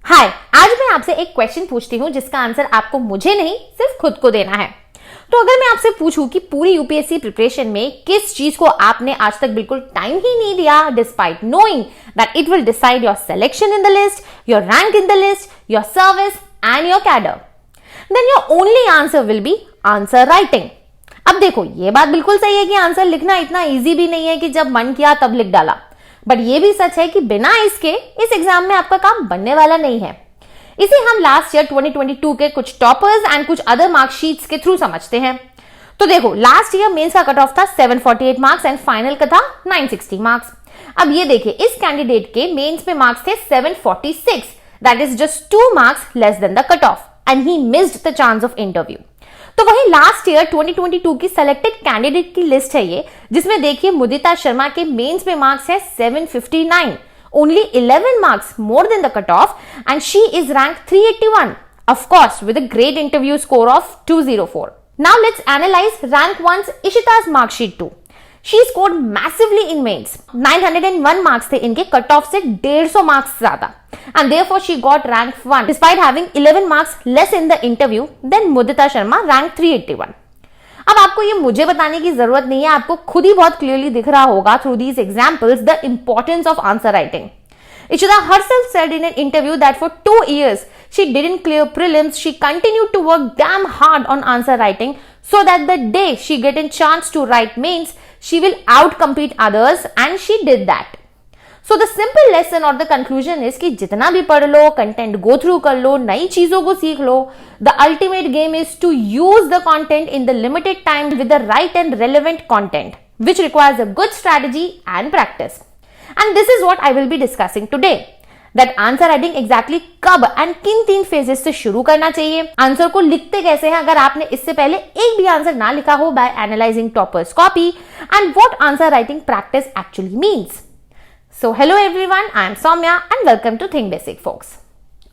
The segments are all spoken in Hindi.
हाय, आज मैं आपसे एक क्वेश्चन पूछती हूँ जिसका आंसर आपको मुझे नहीं सिर्फ खुद को देना है। तो अगर मैं आपसे पूछूं कि पूरी यूपीएससी प्रिपरेशन में किस चीज को आपने आज तक बिल्कुल टाइम ही नहीं दिया, despite knowing that it will decide your selection in the list, your rank in the list, your service and your cadre, then your only answer will be answer writing. अब देखो, ये बात बिल्कुल सही है कि आंसर लिखना इतना इजी भी नहीं है कि जब मन किया तब लिख डाला, बट ये भी सच है कि बिना इसके इस एग्जाम में आपका काम बनने वाला नहीं है। इसे हम लास्ट ईयर 2022 के कुछ टॉपर्स एंड कुछ अदर मार्कशीट्स के थ्रू समझते हैं। तो देखो, लास्ट ईयर मेंस का कट ऑफ था 748 मार्क्स एंड फाइनल का था 960 मार्क्स। अब ये देखिए, इस कैंडिडेट के मेंस में मार्क्स थे 746, that is just 2 marks less than the cut off and he missed the chance of interview. तो वही लास्ट ईयर 2022 की सेलेक्टेड कैंडिडेट की लिस्ट है ये, जिसमें देखिए मुदिता शर्मा के मेंस में मार्क्स है 759, only 11 marks more than the cutoff, and she is ranked 381, of course with a great interview score of 204. Now let's analyze rank 1's Ishita's mark sheet too. She scored massively in mains. 901 marks थे इनके कट ऑफ से 150 मार्क्स ज्यादा, and therefore she got rank 1 despite having 11 marks less in the interview than Mudita Sharma ranked 381. अब आपको ये मुझे बताने की जरूरत नहीं है, आपको खुद ही बहुत क्लियरली दिख रहा होगा through these examples the importance of answer writing. Ishita herself said in an interview that for 2 years she didn't clear prelims, she continued to work damn hard on answer writing so that the day she get a chance to write mains, she will outcompete others, and she did that. So the simple lesson or the conclusion is कि जितना भी पढ़ लो, कंटेंट गो थ्रू कर लो, नई चीजों को सीख लो, the ultimate game is to use the content in the limited time with the right and relevant content, which requires a good strategy and practice. And this is what I will be discussing today. That answer writing exactly कब and किन 3 phases से शुरू करना चाहिए, आंसर को लिखते कैसे हैं अगर आपने इससे पहले एक भी आंसर ना लिखा हो by analyzing topper's copy, and what answer writing practice actually means. So hello everyone, I am Soumya and welcome to Think Basic folks.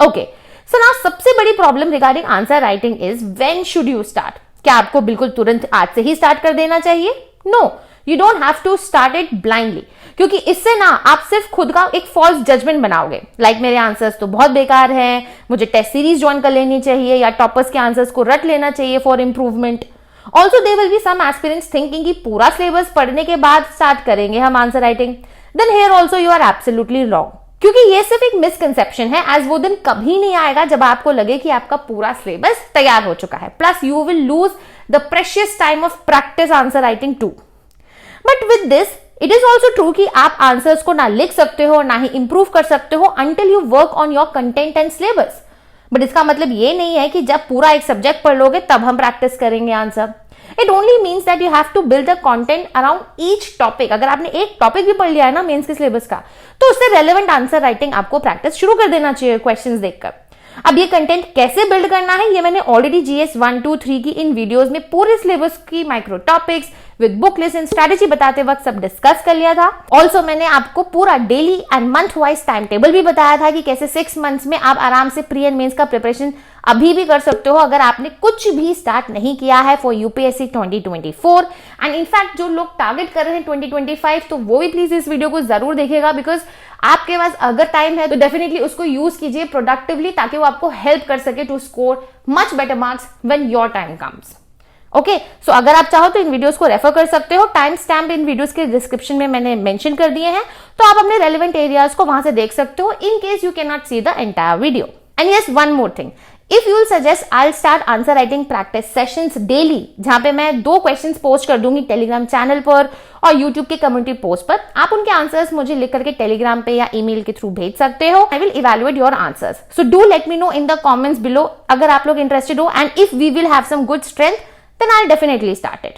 Okay, so now सबसे बड़ी problem regarding answer writing is when should you start. क्या आपको बिल्कुल तुरंत आज से ही स्टार्ट कर देना चाहिए? No, you don't have to start it blindly, क्योंकि इससे ना आप सिर्फ खुद का एक फॉल्स जजमेंट बनाओगे, लाइक मेरे आंसर्स तो बहुत बेकार हैं, मुझे टेस्ट सीरीज ज्वाइन कर लेनी चाहिए, या टॉपर्स के आंसर्स को रट लेना चाहिए for improvement. Also there will be some aspirants thinking कि पूरा सिलेबस पढ़ने के बाद स्टार्ट करेंगे हम answer writing. Then here also you are absolutely wrong, क्योंकि ये सिर्फ एक मिसकंसेप्शन है, एज वो दिन कभी नहीं आएगा जब आपको लगे कि आपका पूरा सिलेबस तैयार हो चुका है, plus you will lose the precious time of practice answer writing too. But with this it is also true कि आप आंसर्स को ना लिख सकते हो ना ही इंप्रूव कर सकते हो until you work on your content and syllabus. But इसका मतलब ये नहीं है कि जब पूरा एक सब्जेक्ट पढ़ लोगे तब हम प्रैक्टिस करेंगे answer. It only means that you have to build the content around each topic. अगर आपने एक टॉपिक भी पढ़ लिया है ना मेंस के सिलेबस का, तो उससे रेलेवेंट आंसर राइटिंग आपको प्रैक्टिस शुरू कर देना चाहिए क्वेश्चंस देखकर। अब ये कंटेंट कैसे बिल्ड करना है ये मैंने ऑलरेडी GS 1, 2, 3 की इन वीडियोस में पूरे सिलेबस की micro topics with book list and strategy बताते वक्त सब डिस्कस कर लिया था। ऑल्सो मैंने आपको पूरा daily and month wise time table भी बताया था कि कैसे 6 मंथ्स में आप आराम से प्री एंड मेंस का प्रिपरेशन अभी भी कर सकते हो अगर आपने कुछ भी स्टार्ट नहीं किया है फॉर यूपीएससी 2024। एंड इनफैक्ट जो लोग टारगेट कर रहे हैं 2025, तो वो भी प्लीज इस वीडियो को जरूर देखिएगा, बिकॉज आपके पास अगर टाइम है तो डेफिनेटली उसको यूज कीजिए प्रोडक्टिवली, ताकि वो आपको हेल्प कर सके to score much better marks when your time comes. Okay, so अगर आप चाहो तो इन वीडियोस को रेफर कर सकते हो, टाइम स्टैम्प इन वीडियोस के डिस्क्रिप्शन में मैंने मेंशन कर दिए हैं, तो आप अपने रेलेवेंट एरियाज को वहां से देख सकते हो in case you can not see the entire video. And yes, one more thing, if you suggest I start answer writing practice sessions daily, जहां पे मैं 2 क्वेश्चंस पोस्ट कर दूंगी टेलीग्राम चैनल पर और यूट्यूब के कम्युनिटी पोस्ट पर। आप उनके आंसर्स मुझे लिख करके टेलीग्राम पे या ईमेल के थ्रू भेज सकते हो। I will evaluate your answers, so do let me know in the comments below अगर आप लोग इंटरेस्टेड हो, and if we will have some good strength then I'll definitely start it.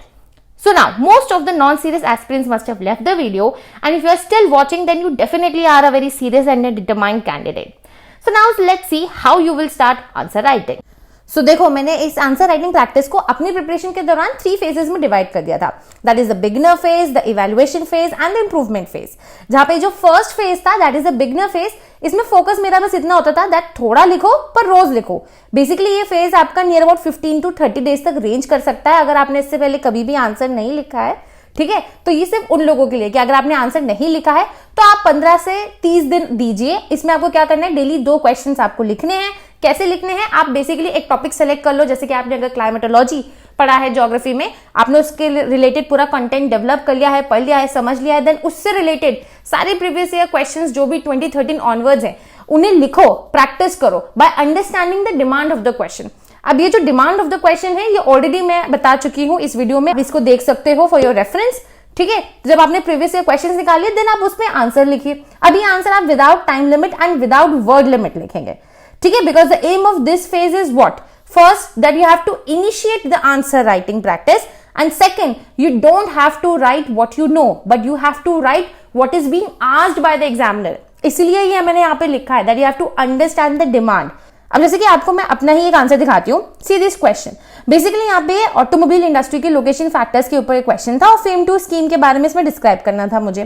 So now, most of the non-serious aspirants must have left the video, and if you are still watching, then you definitely are a very serious and a determined candidate. So now let's see how you will start answer writing. सो देखो, मैंने इस आंसर राइटिंग प्रैक्टिस को अपनी प्रिपरेशन के दौरान 3 फेजेस में डिवाइड कर दिया था। That is the beginner phase, the evaluation phase and the improvement phase. जहां पे जो फर्स्ट फेज था that is the beginner phase, इसमें फोकस मेरा बस इतना होता था दैट थोड़ा लिखो पर रोज लिखो। बेसिकली ये फेज आपका नियर अबाउट 15 to 30 डेज तक रेंज कर सकता है अगर आपने इससे पहले कभी भी आंसर नहीं लिखा है। ठीक है। तो ये सिर्फ उन लोगों के लिए कि अगर आपने आंसर नहीं लिखा है तो आप 15 से 30 दिन दीजिए। इसमें आपको क्या करना है, डेली 2 क्वेश्चंस आपको लिखने हैं। कैसे लिखने हैं, आप बेसिकली एक टॉपिक सेलेक्ट कर लो, जैसे कि आपने अगर क्लाइमेटोलॉजी पढ़ा है ज्योग्राफी में, आपने उसके रिलेटेड पूरा कंटेंट डेवलप कर लिया है, पढ़ लिया है, समझ लिया है, देन उससे रिलेटेड सारे प्रीवियस ईयर क्वेश्चंस जो भी 2013 ऑनवर्ड्स हैं उन्हें लिखो, प्रैक्टिस करो by understanding the demand of the question. अब ये जो डिमांड ऑफ द क्वेश्चन है ये ऑलरेडी मैं बता चुकी हूं इस वीडियो में, इसको देख सकते हो फॉर योर रेफरेंस, ठीक है। जब आपने प्रीवियस ईयर क्वेश्चंस निकालिए देन आप उसमें आंसर लिखिए। अब ये आंसर आप without time limit and without word limit लिखेंगे, ठीक है, because the aim of this phase is what, first that you have to initiate the answer writing practice, and second you don't have to write what you know but you have to write what is being asked by the examiner. इसलिए ये मैंने यहाँ पे लिखा है that you have to understand the demand. अब जैसे कि आपको मैं अपना ही एक आंसर दिखाती हूँ, सी दिस क्वेश्चन। बेसिकली यहाँ पे ऑटोमोबाइल इंडस्ट्री के लोकेशन फैक्टर्स के ऊपर एक क्वेश्चन था और फेम 2 स्कीम के बारे में इसमें डिस्क्राइब करना था मुझे।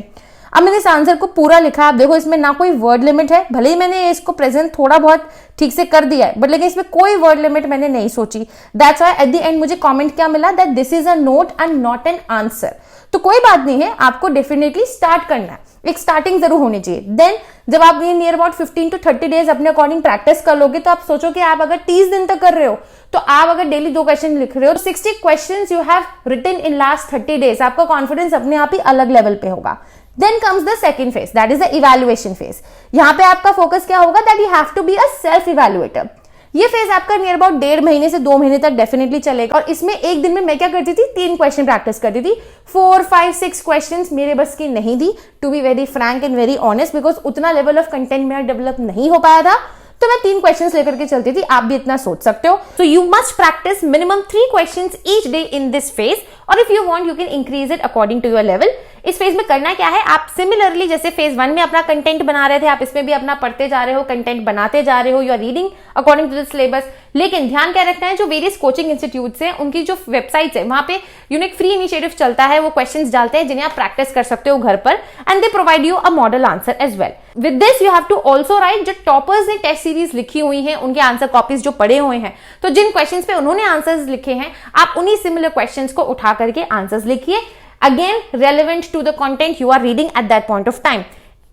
अब मैंने इस आंसर को पूरा लिखा, आप देखो इसमें ना कोई वर्ड लिमिट है, भले ही मैंने इसको प्रेजेंट थोड़ा बहुत ठीक से कर दिया है बट लेकिन इसमें कोई वर्ड लिमिट मैंने नहीं सोची। That's why at the end मुझे कमेंट क्या मिला, that this is a note and not an answer. तो कोई बात नहीं है, आपको डेफिनेटली स्टार्ट करना है, एक स्टार्टिंग जरूर होनी चाहिए। देन जब आप ये नियर अबाउट 15 to 30 डेज अपने अकॉर्डिंग प्रैक्टिस कर लोगे तो आप सोचो कि आप अगर 30 दिन तक कर रहे हो तो आप अगर डेली 2 क्वेश्चन लिख रहे हो, 60 questions you have written in last 30 days, आपका कॉन्फिडेंस अपने आप ही अलग लेवल पे होगा। Then comes the second phase, that is the evaluation phase. यहाँ पे आपका फोकस क्या होगा, that you have to be a self evaluator. ये फेज आपका नियर अबाउट 1.5 महीने से 2 महीने तक डेफिनेटली चलेगा और इसमें एक दिन में मैं क्या करती थी, 3 क्वेश्चन प्रैक्टिस करती थी। 4, 5, 6 क्वेश्चंस मेरे बस की नहीं थी, to be very frank and very honest, because उतना लेवल ऑफ कंटेंट मेरा डेवलप नहीं हो पाया था, तो मैं 3 क्वेश्चंस लेकर के चलती थी। आप भी इतना सोच सकते हो। So you must practise minimum 3 questions each day in this phase, और if you want you can increase it according to your level. इस फेज में करना क्या है, आप सिमिलरली जैसे फेज 1 में अपना कंटेंट बना रहे थे, आप इसमें भी अपना पढ़ते जा रहे हो, कंटेंट बनाते जा रहे हो, you are reading according to the syllabus. लेकिन ध्यान क्या रखना है, जो वेरियस कोचिंग इंस्टीट्यूट्स हैं उनकी जो वेबसाइट्स है वहां पे यूनिक फ्री इनिशिएटिव चलता है, वो क्वेश्चंस डालते हैं जिन्हें आप प्रैक्टिस कर सकते हो घर पर, and they provide you a model answer as well. With this you have to also write, जो टॉपर्स ने टेस्ट सीरीज लिखी हुई है उनके आंसर कॉपीज जो पड़े हुए हैं, तो जिन क्वेश्चंस पे उन्होंने आंसर्स लिखे हैं आप उन्हीं सिमिलर क्वेश्चंस को उठा करके आंसर्स लिखिए, again relevant to the content you are reading at that point of time.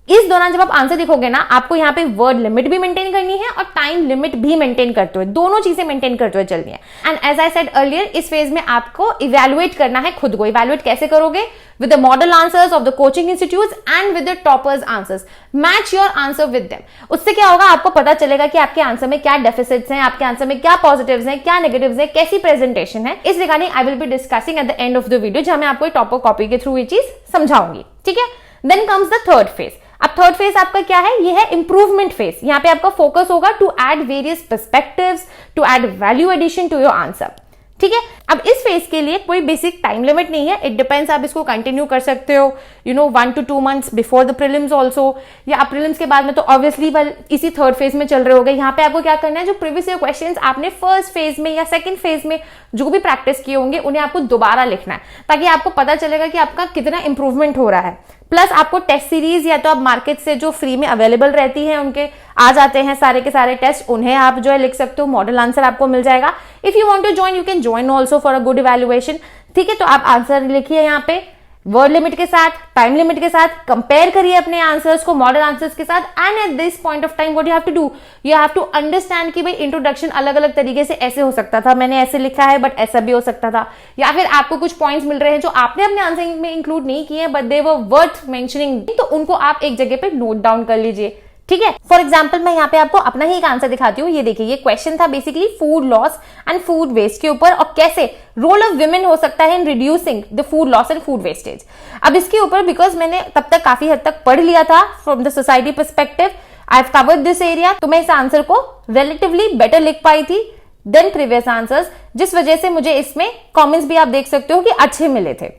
इस दौरान जब आप आंसर लिखोगे ना, आपको यहाँ पे वर्ड लिमिट भी मेंटेन करनी है और टाइम लिमिट भी मेंटेन करते हुए, दोनों चीजें मेंटेन करते हुए चलनी है। And as I said earlier, इस फेज में आपको इवैल्यूएट करना है खुद को। इवैल्यूएट कैसे करोगे, with the model answers of the coaching institutes and with the toppers answers. Match your answer with them. उससे क्या होगा, आपको पता चलेगा कि आपके आंसर में क्या डेफिसिट्स हैं, आपके आंसर में क्या पॉजिटिव्स हैं, क्या नेगेटिव्स हैं, कैसी प्रेजेंटेशन है। इस regarding I will be discussing eight the end of the video, जहां मैं आपको टॉपर कॉपी के थ्रू ये चीज समझाऊंगी, ठीक है। Then comes the third phase. अब थर्ड फेज आपका क्या है, ये है इंप्रूवमेंट फेज। यहाँ पे आपका फोकस होगा to add various perspectives, to add value addition to your answer, ठीक है। अब इस फेज के लिए कोई बेसिक टाइम लिमिट नहीं है, इट डिपेंड्स, आप इसको कंटिन्यू कर सकते हो 1 to 2 months before the prelims also, या आप प्रीलिम्स के बाद में तो ऑब्वियसली इसी थर्ड फेज में चल रहे होगे। यहाँ पे आपको क्या करना है, जो प्रीवियस ईयर क्वेश्चंस आपने फर्स्ट फेज में या सेकंड फेज में जो भी प्रैक्टिस किए होंगे उन्हें आपको दोबारा लिखना है, ताकि आपको पता चलेगा कि आपका कितना इंप्रूवमेंट हो रहा है। प्लस आपको टेस्ट सीरीज या तो आप मार्केट से जो फ्री में अवेलेबल रहती है उनके आ जाते हैं सारे के सारे टेस्ट, उन्हें आप जो है लिख सकते हो, मॉडल आंसर आपको मिल जाएगा। If you want to join you can join also for a good evaluation, ठीक है। तो आप आंसर लिखिए यहाँ पे वर्ड लिमिट के साथ, टाइम लिमिट के साथ, कंपेयर करिए अपने आंसर्स को मॉडल आंसर्स के साथ, and at this point of time what you have to do, you have to understand कि भाई इंट्रोडक्शन अलग अलग तरीके से ऐसे हो सकता था, मैंने ऐसे लिखा है बट ऐसा भी हो सकता था, या फिर आपको कुछ पॉइंट्स मिल रहे हैं जो आपने अपने आंसर में इंक्लूड नहीं किए but they were worth mentioning, तो उनको आप एक जगह पे नोट डाउन कर लीजिए, ठीक है। फॉर एग्जाम्पल मैं यहाँ पे आपको अपना ही एक आंसर दिखाती हूँ। ये देखिए, ये क्वेश्चन था basically food loss and food waste के ऊपर, और कैसे रोल ऑफ विमेन हो सकता है in reducing the food loss and food wastage. अब इसके ऊपर बिकॉज मैंने तब तक काफी हद तक पढ़ लिया था from the society perspective, I have covered this area, तो मैं इस आंसर को रिलेटिवली बेटर लिख पाई थी देन प्रीवियस आंसर्स, जिस वजह से मुझे इसमें कॉमेंट्स भी आप देख सकते हो कि अच्छे मिले थे,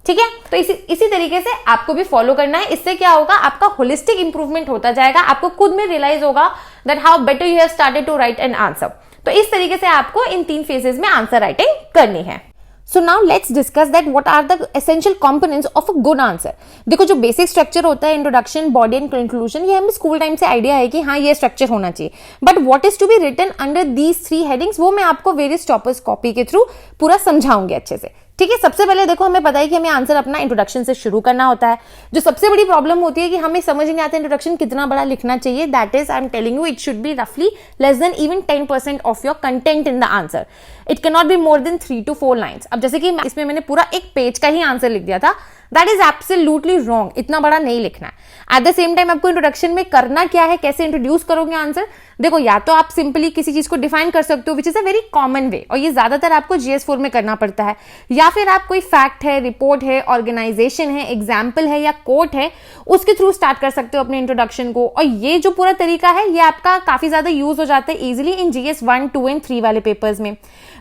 ठीक है। तो इसी तरीके से आपको भी फॉलो करना है। इससे क्या होगा, आपका होलिस्टिक इंप्रूवमेंट होता जाएगा, आपको खुद में रियलाइज होगा that how better you have started to write an answer. तो इस तरीके से आपको इन 3 फेजेस में आंसर राइटिंग करनी है। So now let's discuss that what are the essential components of a good answer. देखो, जो बेसिक स्ट्रक्चर होता है, इंट्रोडक्शन, बॉडी एंड कंक्लूजन, ये हमें स्कूल टाइम से आइडिया है कि हाँ ये स्ट्रक्चर होना चाहिए, but what is to be written under these 3 headings वो मैं आपको वेरियस टॉपर्स कॉपी के थ्रू पूरा समझाऊंगी अच्छे से, ठीक है, सबसे पहले देखो हमें पता है कि हमें आंसर अपना इंट्रोडक्शन से शुरू करना होता है। जो सबसे बड़ी प्रॉब्लम होती है कि हमें समझ नहीं आता इंट्रोडक्शन कितना बड़ा लिखना चाहिए, that is I am telling you it should be रफली less than even 10% of your content in the answer. It can not be more than 3 to 4 lines. अब जैसे कि इसमें मैंने पूरा एक पेज का ही आंसर लिख दिया था, दैट इज एब्सोल्युटली रॉन्ग, इतना बड़ा नहीं लिखना है। एट द सेम टाइम आपको इंट्रोडक्शन में करना क्या है, कैसे इंट्रोड्यूस करोगे आंसर, देखो या तो आप सिंपली किसी चीज को डिफाइन कर सकते हो which is a very common वे, और ये ज्यादातर आपको GS4 में करना पड़ता है, या फिर आप कोई फैक्ट है, रिपोर्ट है, ऑर्गेनाइजेशन है, एग्जाम्पल है या कोट है, उसके थ्रू स्टार्ट कर सकते हो अपने इंट्रोडक्शन को। और ये जो पूरा तरीका है ये आपका काफी ज्यादा यूज हो जाता है इजिली इन GS 1, 2 and 3 वाले पेपर्स में।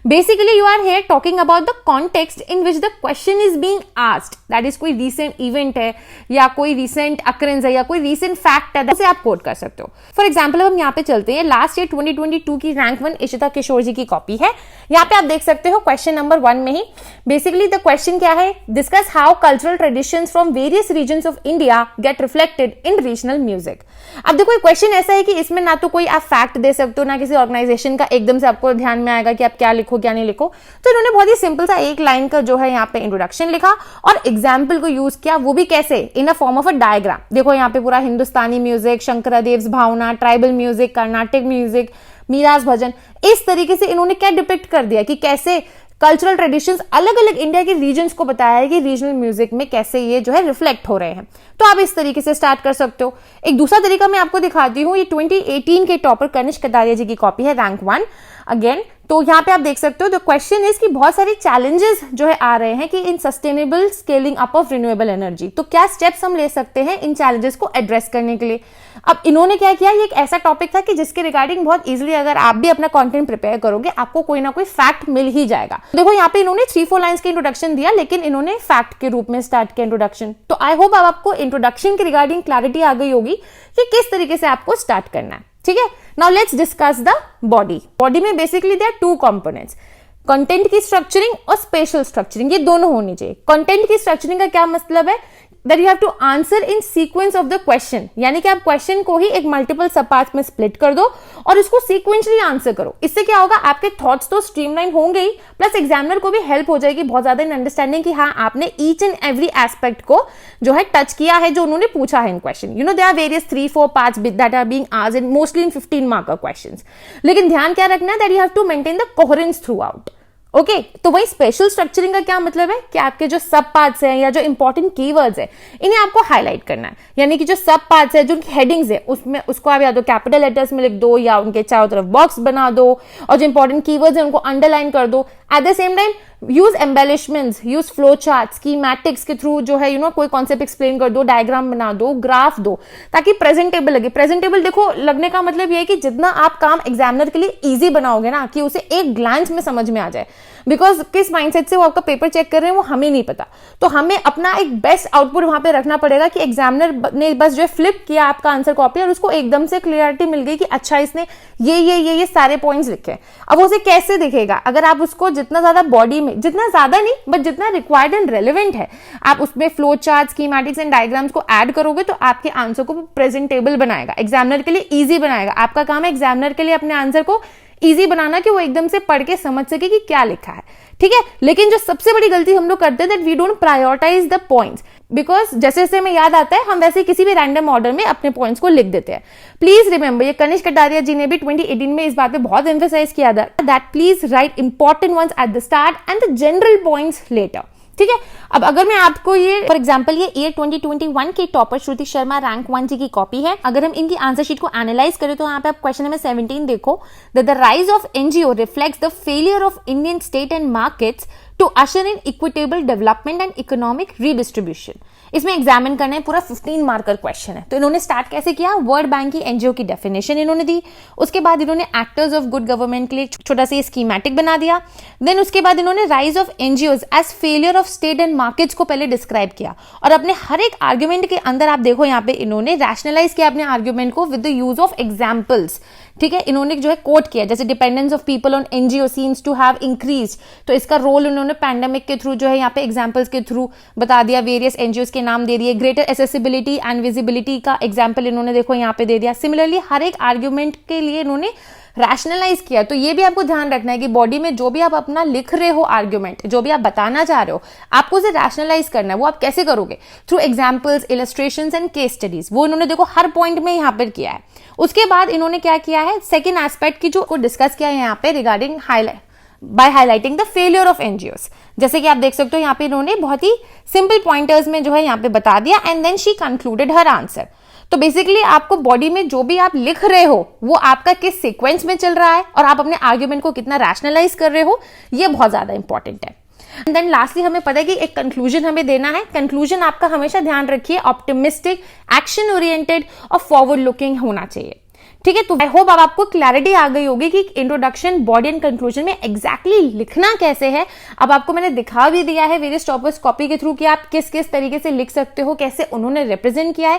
Basically you are here talking about the context in which the question is being asked, that is कोई रीसेंट इवेंट है या कोई रीसेंट अकरेंस है या कोई रीसेंट फैक्ट है, उसे आप कोट कर सकते हो। फॉर एग्जाम्पल अब हम यहाँ पे चलते हैं, लास्ट ईयर 2022 की रैंक 1 इशिता किशोर जी की कॉपी है। यहाँ पे आप देख सकते हो क्वेश्चन नंबर 1 में ही बेसिकली द क्वेश्चन क्या है, discuss how cultural traditions from various regions of India get reflected in regional music. अब देखो क्वेश्चन ऐसा है कि इसमें ना तो कोई आप फैक्ट दे सकते हो, ना किसी ऑर्गेनाइजेशन का एकदम से आपको ध्यान में आएगा कि आप क्या लिखो क्या नहीं लिखो। तो इन्होंने बहुत ही सिंपल सा एक लाइन का जो है यहाँ पे इंट्रोडक्शन लिखा और एग्जाम्पल को यूज किया, वो भी कैसे, in a form of a diagram. देखो यहाँ पे पूरा Hindustani music, Shankardev Bhaona, tribal music, Carnatic music, Meera's bhajan, इस तरीके से इन्होंने क्या डिपिक्ट कर दिया कि कैसे कल्चरल ट्रेडिशंस अलग अलग इंडिया के रीजन्स को बताया है कि रीजनल म्यूजिक में कैसे ये जो है रिफ्लेक्ट हो रहे हैं। तो आप इस तरीके से स्टार्ट कर सकते हो। एक दूसरा तरीका मैं आपको दिखाती हूँ, ये 2018 के टॉपर कनिष्क कटारिया जी की कॉपी है, रैंक 1 अगेन। तो यहाँ पे आप देख सकते हो द क्वेश्चन इज कि बहुत सारे चैलेंजेस जो है आ रहे हैं कि इन sustainable scaling up of renewable energy, तो क्या स्टेप्स हम ले सकते हैं इन चैलेंजेस को एड्रेस करने के लिए। अब इन्होंने क्या किया, ये एक ऐसा टॉपिक था कि जिसके रिगार्डिंग बहुत इजीली अगर आप भी अपना कंटेंट प्रिपेयर करोगे आपको कोई ना कोई फैक्ट मिल ही जाएगा। देखो यहाँ पे इन्होंने 3-4 लाइंस के इंट्रोडक्शन दिया, लेकिन इन्होंने फैक्ट के रूप में स्टार्ट किया इंट्रोडक्शन। तो आई होप अब आपको इंट्रोडक्शन के रिगार्डिंग क्लैरिटी आ गई होगी कि किस तरीके से आपको स्टार्ट करना है। ठीक है, now let's discuss the body. Body में basically there are 2 components, content की स्ट्रक्चरिंग और स्पेशल स्ट्रक्चरिंग, ये दोनों होनी चाहिए। कंटेंट की स्ट्रक्चरिंग का क्या मतलब है, that you have to answer in sequence of the question, यानी कि आप क्वेश्चन को ही एक मल्टीपल सब पार्ट्स में स्प्लिट कर दो और उसको सीक्वेंशली आंसर करो। इससे क्या होगा, आपके थॉट्स तो स्ट्रीमलाइन होंगे ही, प्लस एग्जामिनर को भी हेल्प हो जाएगी बहुत ज्यादा इन अंडरस्टैंडिंग कि हाँ आपने ईच एंड एवरी एस्पेक्ट को जो है टच किया है जो उन्होंने पूछा है in question. You know there are various 3-4 parts that are being asked in mostly in 15 marker questions, लेकिन ध्यान क्या रखना है that you have to maintain the coherence throughout. Okay, तो वही स्पेशल स्ट्रक्चरिंग का क्या मतलब है कि आपके जो सब पार्ट्स हैं या जो इंपॉर्टेंट कीवर्ड्स है इन्हें आपको हाईलाइट करना है, यानी कि जो सब पार्ट्स है जो उनकी हेडिंग्स है उसमें उसको आप या तो कैपिटल लेटर्स में लिख दो या उनके चारों तरफ बॉक्स बना दो और जो इंपॉर्टेंट कीवर्ड्स है उनको अंडरलाइन कर दो। At the same time use embellishments, use flow chart, schematics के थ्रू जो है कोई कॉन्सेप्ट एक्सप्लेन कर दो, डायग्राम बना दो, ग्राफ दो, ताकि प्रेजेंटेबल लगे। प्रेजेंटेबल देखो लगने का मतलब ये है कि जितना आप काम एग्जामिनर के लिए इजी बनाओगे ना कि उसे एक ग्लांस में समझ में आ जाए, बिकॉज किस माइंडसेट से वो आपका पेपर चेक कर रहे हैं वो हमें नहीं पता। तो हमें अपना एक बेस्ट आउटपुट वहां पे रखना पड़ेगा कि एग्जामिनर ने बस जो है फ्लिप किया आपका आंसर कॉपी और उसको एकदम से क्लियरिटी मिल गई कि अच्छा इसने ये सारे पॉइंट्स लिखे। अब उसे कैसे दिखेगा, अगर आप उसको जितना ज्यादा बॉडी में, जितना ज्यादा नहीं बट जितना रिक्वायर्ड एंड रेलिवेंट है, आप उसमें फ्लो चार्ट, स्कीमैटिक्स एंड डायग्राम्स को ऐड करोगे तो आपके आंसर को प्रेजेंटेबल बनाएगा, एग्जामिनर के लिए ईजी बनाएगा। आपका काम है एग्जामिनर के लिए अपने आंसर को इजी बनाना कि वो एकदम से पढ़ के समझ सके कि क्या लिखा है। ठीक है, लेकिन जो सबसे बड़ी गलती हम लोग करते हैं that we don't prioritise the points, because जैसे जैसे हमें याद आता है हम वैसे किसी भी रैंडम ऑर्डर में अपने पॉइंट्स को लिख देते हैं। प्लीज रिमेंबर, ये कनिष्क कटारिया जी ने भी 2018 में इस बात पे बहुत एम्फेसाइज किया था that please write important ones at the start and the general points later. ठीक है, अब अगर मैं आपको ये फॉर एग्जांपल ये ईयर 2021 के टॉपर श्रुति शर्मा रैंक 1 जी की कॉपी है, अगर हम इनकी आंसर शीट को एनालाइज करें तो यहाँ पे आप क्वेश्चन नंबर 17 देखो, the rise of NGO reflects the failure of Indian state and markets to usher in equitable development and economic redistribution. इसमें एग्जामिन करना है, पूरा 15 मार्कर क्वेश्चन है। तो इन्होंने स्टार्ट कैसे किया, वर्ल्ड बैंक की एनजीओ की डेफिनेशन इन्होंने दी, उसके बाद इन्होंने एक्टर्स ऑफ गुड गवर्नमेंट के लिए छोटा सा स्कीमैटिक बना दिया, देन उसके बाद इन्होंने rise of NGOs as failure of state and markets को पहले डिस्क्राइब किया और अपने हर एक आर्ग्यूमेंट के अंदर आप देखो यहाँ पे इन्होंने रैशनलाइज किया अपने आर्ग्यूमेंट को with the use of examples. ठीक है, इन्होंने जो है कोट किया जैसे dependence of people on NGO seems to have increase, तो इसका रोल उन्होंने पैंडेमिक के थ्रू जो है यहाँ पे एग्जांपल्स के थ्रू बता दिया, वेरियस एनजीओ के नाम दे दिए, ग्रेटर एसेसिबिलिटी एंड विजिबिलिटी का एग्जांपल इन्होंने देखो यहाँ पे दे दिया। सिमिलरली हर एक आर्ग्यूमेंट के लिए इन्होंने रैशनलाइज किया। तो ये भी आपको ध्यान रखना है कि बॉडी में जो भी आप अपना लिख रहे हो आर्ग्यूमेंट, जो भी आप बताना चाह रहे हो, आपको उसे रैशनलाइज करना है। वो आप कैसे करोगे? Through examples, illustrations and case studies. वो इन्होंने देखो हर पॉइंट में यहाँ पर किया है। उसके बाद इन्होंने क्या किया है, सेकेंड एस्पेक्ट की जो डिस्कस किया है यहाँ पे regarding by highlighting the failure of NGOs। जैसे कि आप देख सकते हो यहाँ पे इन्होंने बहुत ही सिंपल पॉइंटर्स में जो है यहाँ पे बता दिया, and then she concluded her answer. तो बेसिकली आपको बॉडी में जो भी आप लिख रहे हो वो आपका किस सीक्वेंस में चल रहा है और आप अपने आर्ग्यूमेंट को कितना रैशनलाइज कर रहे हो, ये बहुत ज्यादा इंपॉर्टेंट है। एंड देन लास्टली हमें पता है कि एक कंक्लूजन हमें देना है। कंक्लूजन आपका हमेशा ध्यान रखिए ऑप्टिमिस्टिक, एक्शन ओरिएंटेड और फॉरवर्ड लुकिंग होना चाहिए। ठीक है, तो आई होप अब आपको क्लैरिटी आ गई होगी कि इंट्रोडक्शन, बॉडी एंड कंक्लूजन में एग्जैक्टली लिखना कैसे है। अब आपको मैंने दिखा भी दिया है वेरियस टॉपर्स कॉपी के थ्रू कि आप किस किस तरीके से लिख सकते हो, कैसे उन्होंने रिप्रेजेंट किया है।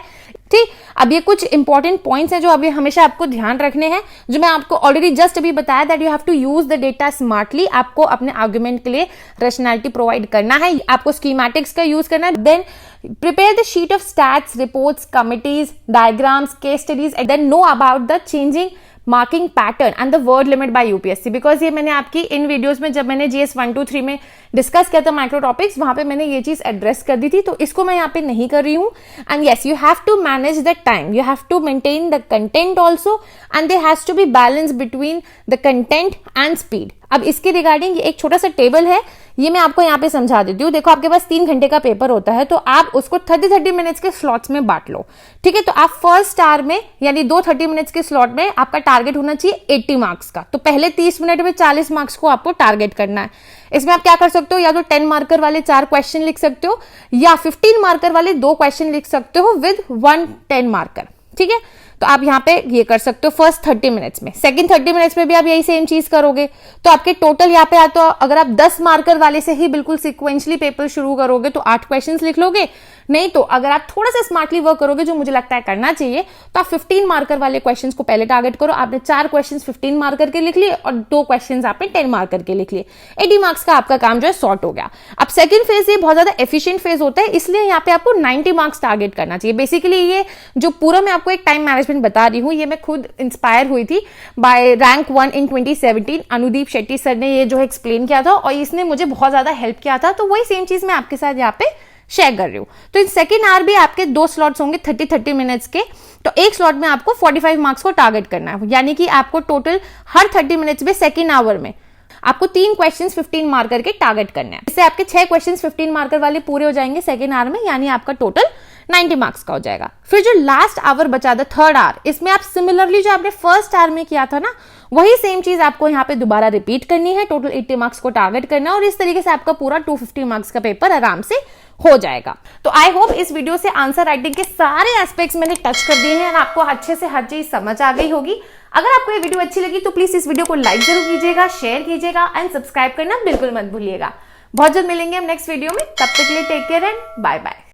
ठीक, अब ये कुछ इंपॉर्टेंट पॉइंट्स हैं जो अभी हमेशा आपको ध्यान रखने हैं, जो मैं आपको ऑलरेडी जस्ट अभी बताया that you have to use the data smartly. आपको अपने आर्गुमेंट के लिए रैशनैलिटी प्रोवाइड करना है, आपको स्कीमैटिक्स का यूज करना है। Then prepare the sheet of stats, reports, committees, diagrams, case studies, and then know about the changing marking pattern and the word limit by UPSC। because ये मैंने आपकी इन वीडियोस में जब मैंने GS 1, 2, 3 में डिस्कस किया था माइक्रो टॉपिक्स, वहां पे मैंने ये चीज एड्रेस कर दी थी, तो इसको मैं यहाँ पे नहीं कर रही हूँ। And yes, you have to manage the time, you have to maintain the content also, and there has to be balance between the content and speed. अब इसके रिगार्डिंग एक छोटा सा टेबल है, ये मैं आपको यहाँ पे समझा देती हूँ। देखो आपके पास 3 घंटे का पेपर होता है, तो आप उसको 30 मिनट्स के स्लॉट्स में बांट लो। ठीक है, तो आप फर्स्ट आवर में यानी 2 30 मिनट्स के स्लॉट में आपका टारगेट होना चाहिए 80 मार्क्स का। तो पहले 30 मिनट में 40 मार्क्स को आपको टारगेट करना है। इसमें आप क्या कर सकते हो, या तो 10 मार्कर वाले 4 क्वेश्चन लिख सकते हो, या 15 मार्कर वाले 2 क्वेश्चन लिख सकते हो विद 1 10 मार्कर। ठीक है, तो आप यहाँ पे ये कर सकते हो फर्स्ट 30 मिनट्स में। सेकंड 30 मिनट्स में भी आप यही सेम चीज करोगे, तो आपके टोटल यहाँ पे तो अगर आप 10 मार्कर वाले से ही बिल्कुल सिक्वेंशली पेपर शुरू करोगे तो 8 क्वेश्चंस लिख लोगे। नहीं तो अगर आप थोड़ा सा स्मार्टली वर्क करोगे, जो मुझे लगता है करना चाहिए, तो आप 15 मार्कर वाले क्वेश्चंस को पहले टारगेट करो। आपने 4 क्वेश्चंस 15 मार्कर के लिख लिए और 2 क्वेश्चंस आपने 10 मार्कर के लिख लिए। 80 मार्क्स का आपका काम जो है सॉर्ट हो गया। अब सेकंड फेज ये बहुत ज्यादा एफिशिएंट फेज होता है, इसलिए यहाँ पे आपको 90 मार्क्स टारगेट करना चाहिए। बेसिकली ये जो पूरा मैं आपको एक टाइम मैनेजमेंट बता रही हूँ, ये मैं खुद इंस्पायर हुई थी बाय रैंक 1 इन 2017। अनुदीप शेट्टी सर ने ये जो एक्सप्लेन किया था और इसने मुझे बहुत ज्यादा हेल्प किया था, तो वही सेम चीज मैं आपके साथ यहाँ पे शेयर कर रही हूँ। तो इन सेकेंड आवर भी आपके 2 स्लॉट्स होंगे 30 मिनट्स के, तो एक स्लॉट में आपको 45 मार्क्स को टारगेट करना है, यानी कि आपको टोटल हर 30 मिनट्स में सेकेंड आवर में आपको 3 क्वेश्चंस 15 मार्कर के टारगेट करने हैं। इससे आपके 6 क्वेश्चंस 15 मार्कर वाले पूरे हो जाएंगे सेकेंड आवर में, यानी आपका टोटल 90 मार्क्स का हो जाएगा। फिर जो लास्ट आवर बचा था थर्ड आवर, इसमें आप सिमिलरली जो आपने फर्स्ट आवर में किया था ना, वही सेम चीज आपको यहाँ पे दोबारा रिपीट करनी है। टोटल 80 मार्क्स को टारगेट करना है और इस तरीके से आपका पूरा 250 मार्क्स का पेपर आराम से हो जाएगा। तो आई होप इस वीडियो से आंसर राइटिंग के सारे एस्पेक्ट्स मैंने टच कर दिए हैं और आपको अच्छे से हर चीज समझ आ गई होगी। अगर आपको ये वीडियो अच्छी लगी तो प्लीज इस वीडियो को लाइक जरूर कीजिएगा, शेयर कीजिएगा एंड सब्सक्राइब करना बिल्कुल मत भूलिएगा। बहुत जल्द मिलेंगे हम नेक्स्ट वीडियो में, तब तक के लिए take care and bye bye.